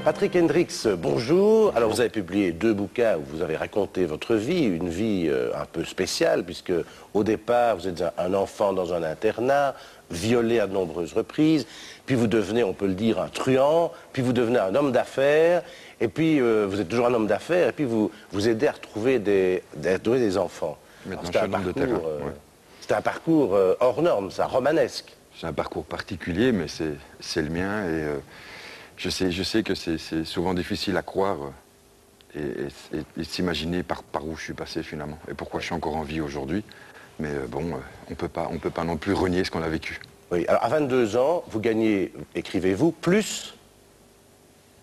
Patrick Hendricks, bonjour. Alors vous avez publié 2 bouquins où vous avez raconté votre vie, une vie un peu spéciale, puisque au départ vous êtes un enfant dans un internat, violé à de nombreuses reprises, puis vous devenez, on peut le dire, un truand, puis vous devenez un homme d'affaires, et puis vous êtes toujours un homme d'affaires, et puis vous aidez à retrouver des enfants. Maintenant, je suis un homme de terrain. C'est un parcours hors norme, ça, romanesque. C'est un parcours particulier, mais c'est le mien, et je sais que c'est souvent difficile à croire et s'imaginer par où je suis passé finalement, et pourquoi je suis encore en vie aujourd'hui. Mais bon, on peut pas non plus renier ce qu'on a vécu. Oui, alors à 22 ans, vous gagnez, écrivez-vous, plus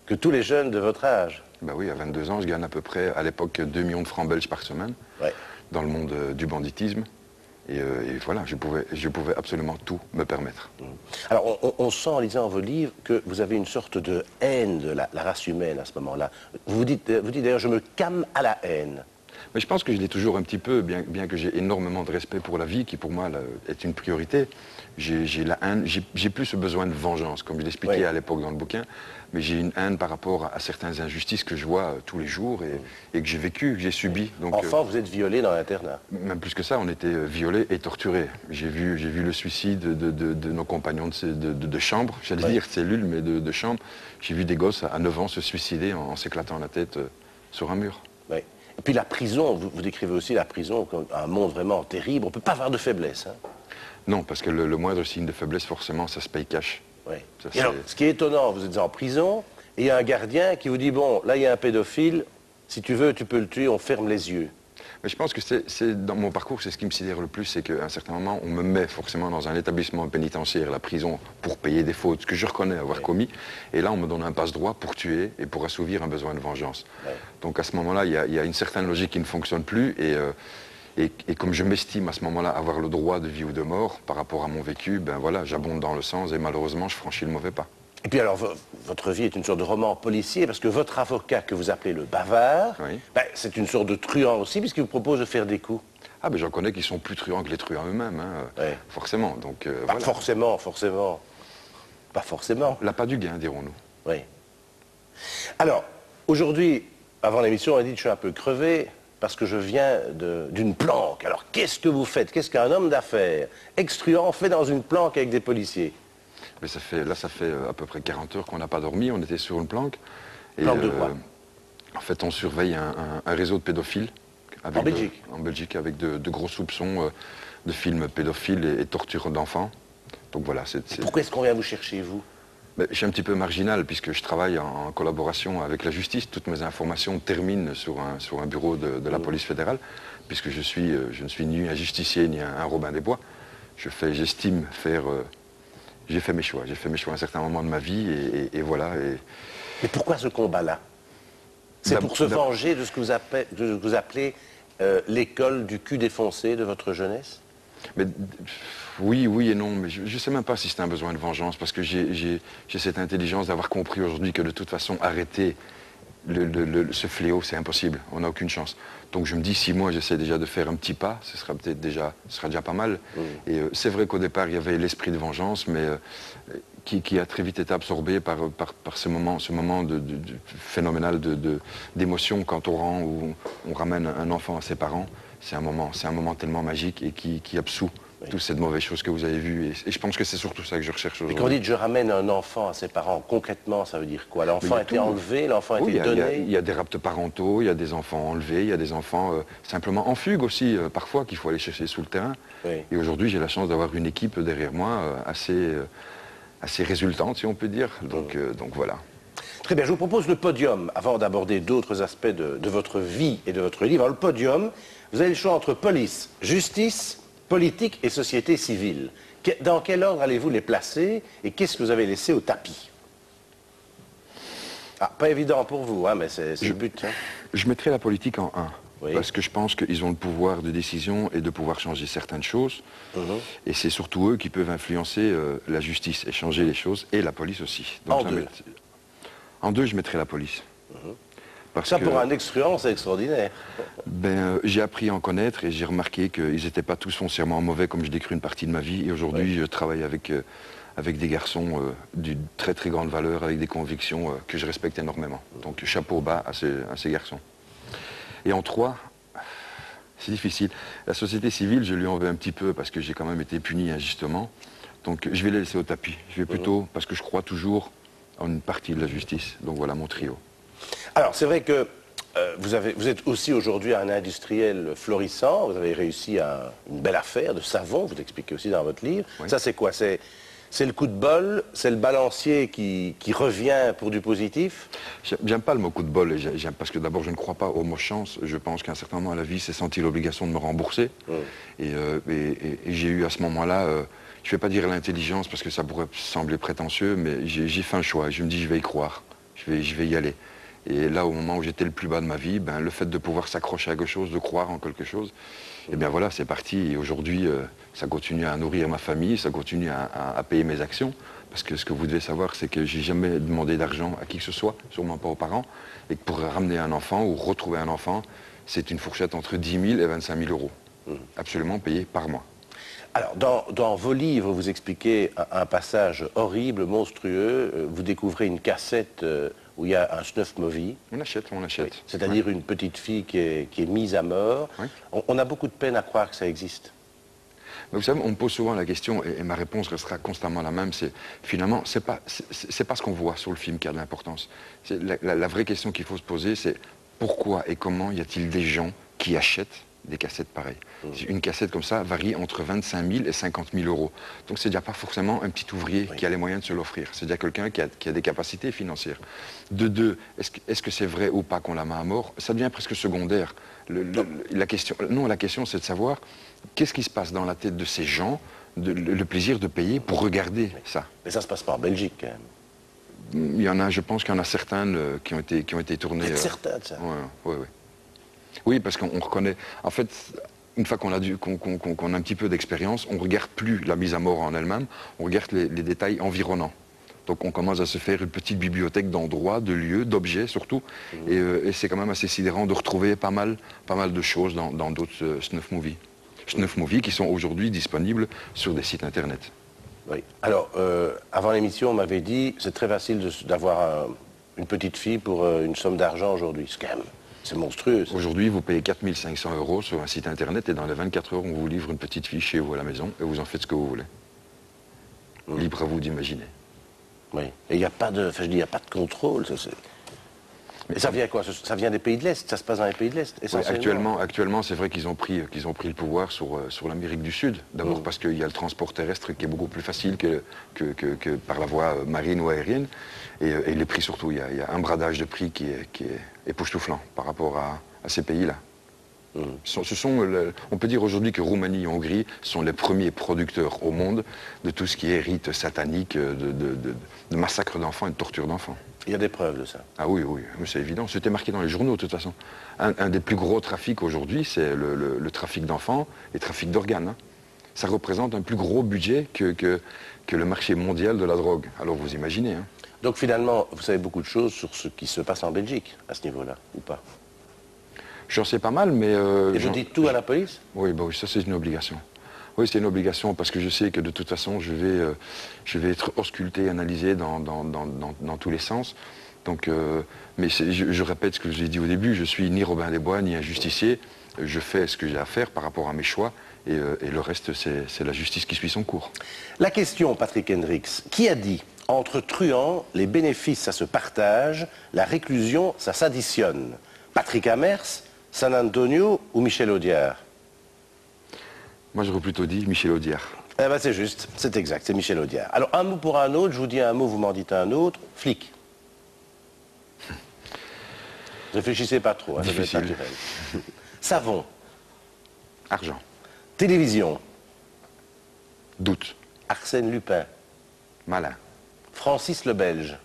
que tous les jeunes de votre âge. Ben oui, à 22 ans, je gagne à peu près, à l'époque, 2 millions de francs belges par semaine, dans le monde du banditisme. Et voilà, je pouvais absolument tout me permettre. Alors, on sent en lisant vos livres que vous avez une sorte de haine de la race humaine à ce moment-là. Vous dites d'ailleurs, je me calme à la haine. Mais je pense que je l'ai toujours un petit peu, bien que j'ai énormément de respect pour la vie, qui pour moi là, est une priorité. J'ai plus ce besoin de vengeance, comme je l'expliquais à l'époque dans le bouquin, mais j'ai une haine par rapport à certaines injustices que je vois tous les jours et que j'ai vécu, que j'ai subi. Donc, enfant, vous êtes violé dans l'internat. Même plus que ça, on était violés et torturés. J'ai vu le suicide de nos compagnons de chambre, j'allais dire cellule, mais de chambre. J'ai vu des gosses à 9 ans se suicider en s'éclatant la tête sur un mur. Oui. Et puis la prison, vous décrivez aussi la prison comme un monde vraiment terrible. On ne peut pas avoir de faiblesse. Hein. Non, parce que le moindre signe de faiblesse, forcément, ça se paye cash. Oui. Et alors, ce qui est étonnant, vous êtes en prison, et il y a un gardien qui vous dit, bon, là, il y a un pédophile, si tu veux, tu peux le tuer, on ferme les yeux. Mais je pense que dans mon parcours, c'est ce qui me sidère le plus, c'est qu'à un certain moment, on me met forcément dans un établissement pénitentiaire, la prison, pour payer des fautes que je reconnais avoir commis. Et là, on me donne un passe-droit pour tuer et pour assouvir un besoin de vengeance. Donc à ce moment-là, il y a une certaine logique qui ne fonctionne plus. Et comme je m'estime à ce moment-là avoir le droit de vie ou de mort par rapport à mon vécu, ben voilà, j'abonde dans le sens et malheureusement, je franchis le mauvais pas. Et puis alors, votre vie est une sorte de roman policier, parce que votre avocat, que vous appelez le bavard, ben, c'est une sorte de truand aussi, puisqu'il vous propose de faire des coups. Ah ben j'en connais qui sont plus truands que les truands eux-mêmes, hein, forcément. Donc, voilà. Forcément. Pas forcément. L'appât du gain, dirons-nous. Oui. Alors, aujourd'hui, avant l'émission, on a dit que je suis un peu crevé, parce que je viens d'une planque. Alors, qu'est-ce que vous faites? Qu'est-ce qu'un homme d'affaires ex-truand fait dans une planque avec des policiers? Mais ça fait à peu près 40 heures qu'on n'a pas dormi, on était sur une planque. Planque de quoi? En fait, on surveille un réseau de pédophiles. En Belgique? En Belgique, avec de gros soupçons de films pédophiles et torture d'enfants. Donc voilà. Pourquoi est-ce qu'on vient vous chercher, vous? Je suis un petit peu marginal, puisque je travaille en collaboration avec la justice. Toutes mes informations terminent sur un bureau de la police fédérale, puisque je ne suis ni un justicier ni un Robin des Bois. J'estime faire... J'ai fait mes choix à un certain moment de ma vie, et voilà. Mais pourquoi ce combat-là? C'est pour se venger de ce que vous appelez l'école du cul défoncé de votre jeunesse? Mais, oui et non, mais je ne sais même pas si c'est un besoin de vengeance, parce que j'ai cette intelligence d'avoir compris aujourd'hui que de toute façon, arrêter ce fléau, c'est impossible, on n'a aucune chance. Donc je me dis, si moi j'essaie déjà de faire un petit pas, ce sera déjà pas mal. Et c'est vrai qu'au départ, il y avait l'esprit de vengeance, mais qui a très vite été absorbé par ce moment phénoménal d'émotion quand on ramène un enfant à ses parents. C'est un moment tellement magique et qui absout toute cette mauvaise chose que vous avez vue. Et je pense que c'est surtout ça que je recherche aujourd'hui. Et quand vous dites je ramène un enfant à ses parents, concrètement, ça veut dire quoi? L'enfant a été enlevé, l'enfant a été donné? Il y a des rapts parentaux, il y a des enfants enlevés, il y a des enfants simplement en fugue aussi, parfois, qu'il faut aller chercher sous le terrain. Et aujourd'hui, j'ai la chance d'avoir une équipe derrière moi assez résultante, si on peut dire. Donc voilà. Très bien, je vous propose le podium, avant d'aborder d'autres aspects de votre vie et de votre livre. Alors, le podium, vous avez le choix entre police, justice, politique et société civile. Dans quel ordre allez-vous les placer et qu'est-ce que vous avez laissé au tapis? Ah, pas évident pour vous, hein, mais c'est le but. Hein. Je mettrai la politique en 1, parce que je pense qu'ils ont le pouvoir de décision et de pouvoir changer certaines choses. Et c'est surtout eux qui peuvent influencer la justice et changer les choses, et la police aussi. Donc, en 2, je mettrai la police. Ça, pour un ex-truand, c'est extraordinaire. J'ai appris à en connaître et j'ai remarqué qu'ils n'étaient pas tous foncièrement mauvais, comme je décris une partie de ma vie. Et aujourd'hui, je travaille avec avec des garçons d'une très très grande valeur, avec des convictions que je respecte énormément. Donc chapeau bas à ces garçons. Et en 3, c'est difficile. La société civile, je lui en veux un petit peu parce que j'ai quand même été puni injustement. Donc je vais les laisser au tapis. Je vais plutôt, parce que je crois toujours en une partie de la justice. Donc voilà mon trio. Alors, c'est vrai que vous êtes aussi aujourd'hui un industriel florissant. Vous avez réussi une belle affaire de savon, vous l'expliquez aussi dans votre livre. Oui. Ça, c'est quoi? C'est le coup de bol, c'est le balancier qui revient pour du positif? J'aime pas le mot coup de bol, parce que d'abord je ne crois pas au mot chance. Je pense qu'à un certain moment à la vie, c'est senti l'obligation de me rembourser. Et j'ai eu à ce moment-là, je ne vais pas dire l'intelligence parce que ça pourrait sembler prétentieux, mais j'ai fait un choix. Je me dis je vais y croire, je vais y aller. Et là, au moment où j'étais le plus bas de ma vie, ben, le fait de pouvoir s'accrocher à quelque chose, de croire en quelque chose, et bien voilà, c'est parti. Et aujourd'hui, ça continue à nourrir ma famille, ça continue à payer mes actions. Parce que ce que vous devez savoir, c'est que j'ai jamais demandé d'argent à qui que ce soit, sûrement pas aux parents. Et que pour ramener un enfant ou retrouver un enfant, c'est une fourchette entre 10 000 et 25 000 euros. Absolument payé par mois. Alors, dans vos livres, vous expliquez un passage horrible, monstrueux. Vous découvrez une cassette où il y a un Snuff-Movie. On achète. Oui. C'est-à-dire une petite fille qui est mise à mort. Oui. On a beaucoup de peine à croire que ça existe. Mais vous savez, on me pose souvent la question, et ma réponse restera constamment la même, c'est finalement, c'est pas ce qu'on voit sur le film qui a de l'importance. La vraie question qu'il faut se poser, c'est pourquoi et comment y a-t-il des gens qui achètent des cassettes pareilles? Une cassette comme ça varie entre 25 000 et 50 000 euros. Donc c'est déjà pas forcément un petit ouvrier qui a les moyens de se l'offrir. C'est déjà quelqu'un qui a des capacités financières. De deux, est-ce que c'est vrai ou pas qu'on la met à mort? Ça devient presque secondaire. La question c'est de savoir qu'est-ce qui se passe dans la tête de ces gens, le plaisir de payer pour regarder ça. Mais ça se passe pas en Belgique, quand même. Il y en a, je pense qu'il y en a certaines qui ont été tournées. Certains de ça. Oui. Oui, parce qu'on reconnaît. En fait, une fois qu'on a un petit peu d'expérience, on ne regarde plus la mise à mort en elle-même, on regarde les détails environnants. Donc on commence à se faire une petite bibliothèque d'endroits, de lieux, d'objets surtout. Et c'est quand même assez sidérant de retrouver pas mal de choses dans d'autres Snuff-Movies. Snuff-Movies qui sont aujourd'hui disponibles sur des sites internet. Oui. Alors, avant l'émission, on m'avait dit c'est très facile d'avoir une petite fille pour une somme d'argent aujourd'hui. C'est monstrueux. Aujourd'hui, vous payez 4 500 euros sur un site internet et dans les 24 heures, on vous livre une petite fille chez vous à la maison et vous en faites ce que vous voulez. Libre à vous d'imaginer. Oui. Et il n'y a pas de, il n'y a pas de contrôle. Et ça vient quoi? Ça vient des pays de l'Est? Ça se passe dans les pays de l'Est? Oui, actuellement, c'est vrai qu'ils ont pris le pouvoir sur l'Amérique du Sud. D'abord parce qu'il y a le transport terrestre qui est beaucoup plus facile que par la voie marine ou aérienne. Et les prix surtout, il y a un bradage de prix qui est époustouflant par rapport à ces pays-là. On peut dire aujourd'hui que Roumanie et Hongrie sont les premiers producteurs au monde de tout ce qui est rite satanique, de massacre d'enfants et de torture d'enfants. Il y a des preuves de ça. Ah oui, c'est évident. C'était marqué dans les journaux, de toute façon. Un des plus gros trafics aujourd'hui, c'est le trafic d'enfants et le trafic d'organes. Ça représente un plus gros budget que le marché mondial de la drogue. Alors vous imaginez. Donc finalement, vous savez beaucoup de choses sur ce qui se passe en Belgique, à ce niveau-là, ou pas? J'en sais pas mal, mais... Et vous dites tout à la police? Oui, ça c'est une obligation. Oui, c'est une obligation parce que je sais que de toute façon, je vais être ausculté, analysé dans tous les sens. Donc, mais je répète ce que j'ai dit au début, je suis ni Robin des Bois, ni un justicier. Je fais ce que j'ai à faire par rapport à mes choix et le reste, c'est la justice qui suit son cours. La question, Patrick Hendricks, qui a dit « Entre truands, les bénéfices, ça se partage, la réclusion, ça s'additionne » Patrick Amers, San Antonio ou Michel Audiard? Moi, j'aurais plutôt dit Michel Audiard. Eh ben, c'est juste, c'est exact, c'est Michel Audiard. Alors, un mot pour un autre, je vous dis un mot, vous m'en dites un autre. Flic. Réfléchissez pas trop, ça doit être Difficile. naturel. Savon. Argent. Télévision. Doute. Arsène Lupin. Malin. Francis le Belge.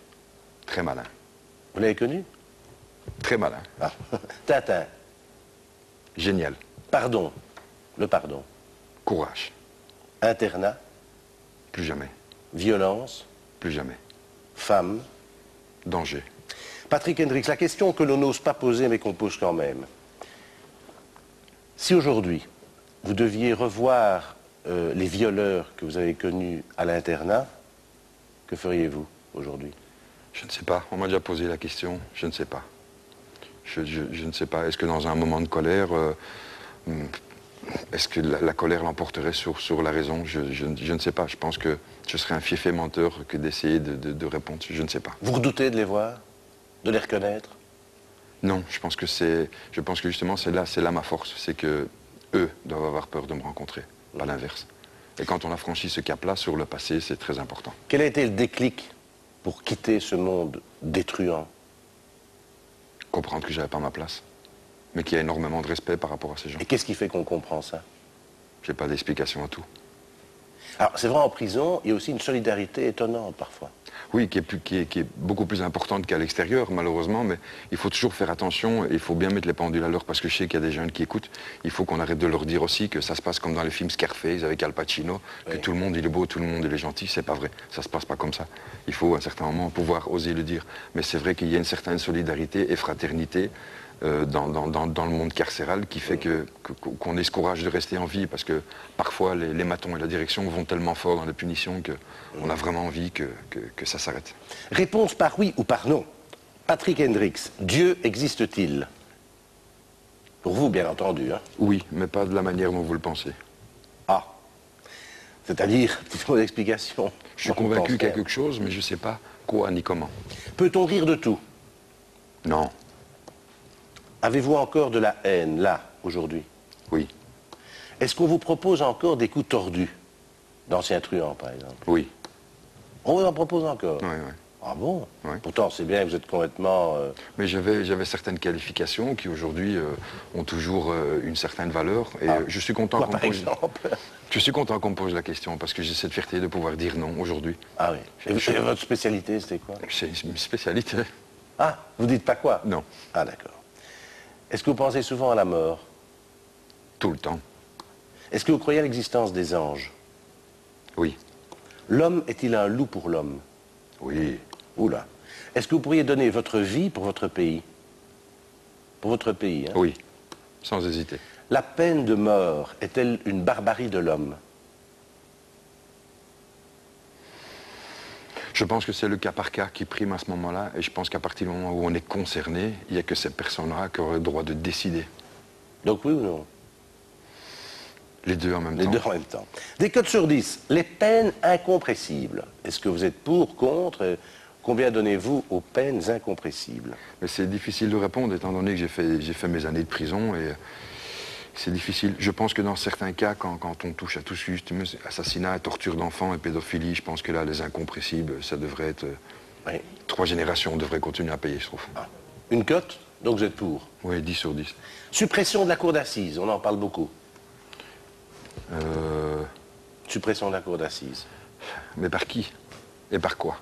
Très malin. Vous l'avez connu? Très malin. Ah. Tintin. Génial. Pardon. Le pardon. Courage. Internat. Plus jamais. Violence. Plus jamais. Femme. Danger. Patrick Hendricks, la question que l'on n'ose pas poser mais qu'on pose quand même. Si aujourd'hui, vous deviez revoir les violeurs que vous avez connus à l'internat, Que feriez-vous aujourd'hui? Je ne sais pas. On m'a déjà posé la question. Je ne sais pas. Je ne sais pas. Est-ce que dans un moment de colère, est-ce que la colère l'emporterait sur la raison? Je ne sais pas. Je pense que je serais un fiefé menteur que d'essayer de répondre. Je ne sais pas. Vous redoutez de les voir? De les reconnaître? Non, je pense que justement c'est là ma force. C'est que eux doivent avoir peur de me rencontrer, pas l'inverse. Et quand on a franchi ce cap-là sur le passé, c'est très important. Quel a été le déclic pour quitter ce monde détruant? Comprendre que j'avais pas ma place, mais qu'il y a énormément de respect par rapport à ces gens. Et qu'est-ce qui fait qu'on comprend ça? J'ai pas d'explication à tout. Alors, c'est vrai, en prison, il y a aussi une solidarité étonnante parfois. Oui, qui est beaucoup plus importante qu'à l'extérieur, malheureusement, mais il faut toujours faire attention et il faut bien mettre les pendules à l'heure parce que je sais qu'il y a des jeunes qui écoutent. Il faut qu'on arrête de leur dire aussi que ça se passe comme dans les films Scarface avec Al Pacino, que tout le monde il est beau, tout le monde il est gentil. C'est pas vrai. Ça se passe pas comme ça. Il faut à un certain moment pouvoir oser le dire. Mais c'est vrai qu'il y a une certaine solidarité et fraternité dans le monde carcéral qui fait qu'on ait ce courage de rester en vie parce que parfois les matons et la direction vont tellement fort dans la punition qu'on a vraiment envie que ça s'arrête. Réponse par oui ou par non. Patrick Hendricks, Dieu existe-t-il? Pour vous, bien entendu. Hein? Oui, mais pas de la manière dont vous le pensez. Ah. C'est-à-dire, petite mot d'explication. Je suis convaincu qu'il y a quelque chose, mais je ne sais pas quoi ni comment. Peut-on rire de tout? Non. Avez-vous encore de la haine, là, aujourd'hui? Oui. Est-ce qu'on vous propose encore des coups tordus? D'anciens truands, par exemple? Oui. On vous en propose encore? Oui, oui. Ah bon? Oui. Pourtant, c'est bien que vous êtes complètement... Mais j'avais certaines qualifications qui, aujourd'hui, ont toujours une certaine valeur. Et je suis content Quoi, qu'on par me pose... exemple? Je suis content qu'on me pose la question, parce que j'ai cette fierté de pouvoir dire non, aujourd'hui. Ah oui. Et votre spécialité, c'était quoi? C'est une spécialité. Ah, vous dites pas quoi? Non. Ah d'accord. Est-ce que vous pensez souvent à la mort? Tout le temps. Est-ce que vous croyez à l'existence des anges? Oui. L'homme est-il un loup pour l'homme? Oui. Oula. Est-ce que vous pourriez donner votre vie pour votre pays? Pour votre pays, hein? Oui. Sans hésiter. La peine de mort est-elle une barbarie de l'homme? Je pense que c'est le cas par cas qui prime à ce moment-là, et je pense qu'à partir du moment où on est concerné, il n'y a que ces personnes-là qui auraient le droit de décider. Donc oui ou non? Les deux en même temps. Les deux en même temps. Des codes sur 10, les peines incompressibles. Est-ce que vous êtes pour, contre? Combien donnez-vous aux peines incompressibles? Mais c'est difficile de répondre, étant donné que j'ai fait mes années de prison, et c'est difficile. Je pense que dans certains cas, quand on touche à tout ce juste, assassinat, torture d'enfants et pédophilie, je pense que là, les incompressibles, ça devrait être... Oui. 3 générations devraient continuer à payer, je trouve. Ah. Une cote? Donc vous êtes pour? Oui, 10 sur 10. Suppression de la cour d'assises, on en parle beaucoup. Euh, Suppression de la cour d'assises. Mais par qui? Et par quoi?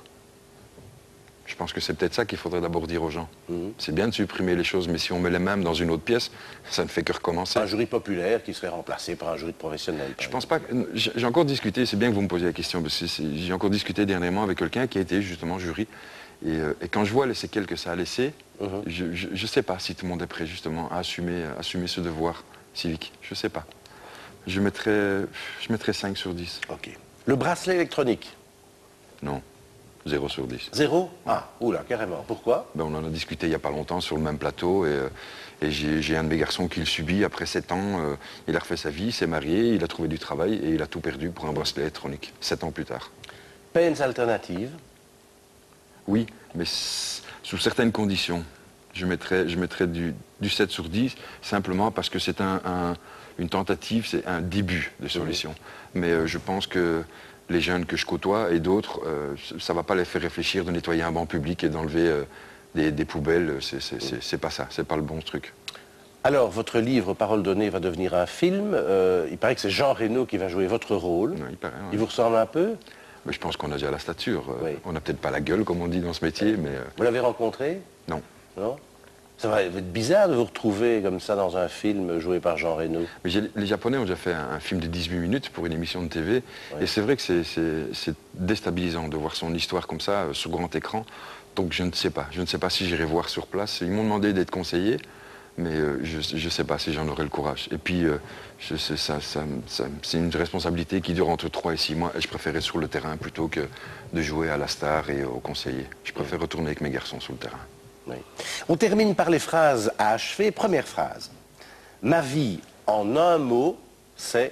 Je pense que c'est peut-être ça qu'il faudrait d'abord dire aux gens. C'est bien de supprimer les choses, mais si on met les mêmes dans une autre pièce, ça ne fait que recommencer. Un jury populaire qui serait remplacé par un jury de professionnels. Je pense pas que... J'ai encore discuté, c'est bien que vous me posiez la question, parce que j'ai encore discuté dernièrement avec quelqu'un qui a été justement jury. Et quand je vois les séquelles que ça a laissé, je ne sais pas si tout le monde est prêt justement à assumer ce devoir civique. Je ne sais pas. Je mettrais 5 sur 10. Ok. Le bracelet électronique? Non. 0 sur 10. 0? Ah, oula, carrément. Pourquoi? Ben, on en a discuté il n'y a pas longtemps sur le même plateau et j'ai un de mes garçons qui le subit après 7 ans. Il a refait sa vie, il s'est marié, il a trouvé du travail et il a tout perdu pour un bracelet électronique, 7 ans plus tard. Peines alternatives? Oui, mais sous certaines conditions. Je mettrais du 7 sur 10 simplement parce que c'est une tentative, c'est un début de solution. Mais je pense que les jeunes que je côtoie et d'autres, ça ne va pas les faire réfléchir de nettoyer un banc public et d'enlever des poubelles. C'est pas ça, c'est pas le bon truc. Alors, votre livre Parole donnée va devenir un film. Il paraît que c'est Jean Reno qui va jouer votre rôle. Ouais, il paraît, ouais. Il vous ressemble un peu? Mais je pense qu'on a déjà la stature. Oui. On n'a peut-être pas la gueule, comme on dit dans ce métier, mais... Vous l'avez rencontré? Non. Non? Ça va être bizarre de vous retrouver comme ça dans un film joué par Jean Reno. Mais les Japonais ont déjà fait un film de 18 minutes pour une émission de TV. Oui. Et c'est vrai que c'est déstabilisant de voir son histoire comme ça, sur grand écran. Donc je ne sais pas. Je ne sais pas si j'irai voir sur place. Ils m'ont demandé d'être conseiller. Mais je ne sais pas si j'en aurai le courage. Et puis, c'est une responsabilité qui dure entre 3 et 6 mois. Et je préfère être sur le terrain plutôt que de jouer à la star et au conseiller. Je préfère retourner avec mes garçons sur le terrain. Oui. On termine par les phrases à achever. Première phrase. Ma vie, en un mot, c'est...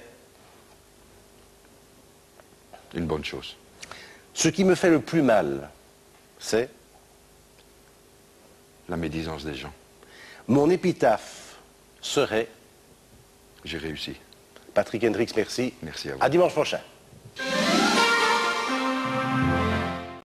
Une bonne chose. Ce qui me fait le plus mal, c'est... La médisance des gens. Mon épitaphe serait... J'ai réussi. Patrick Hendricks, merci. Merci à vous. À dimanche prochain.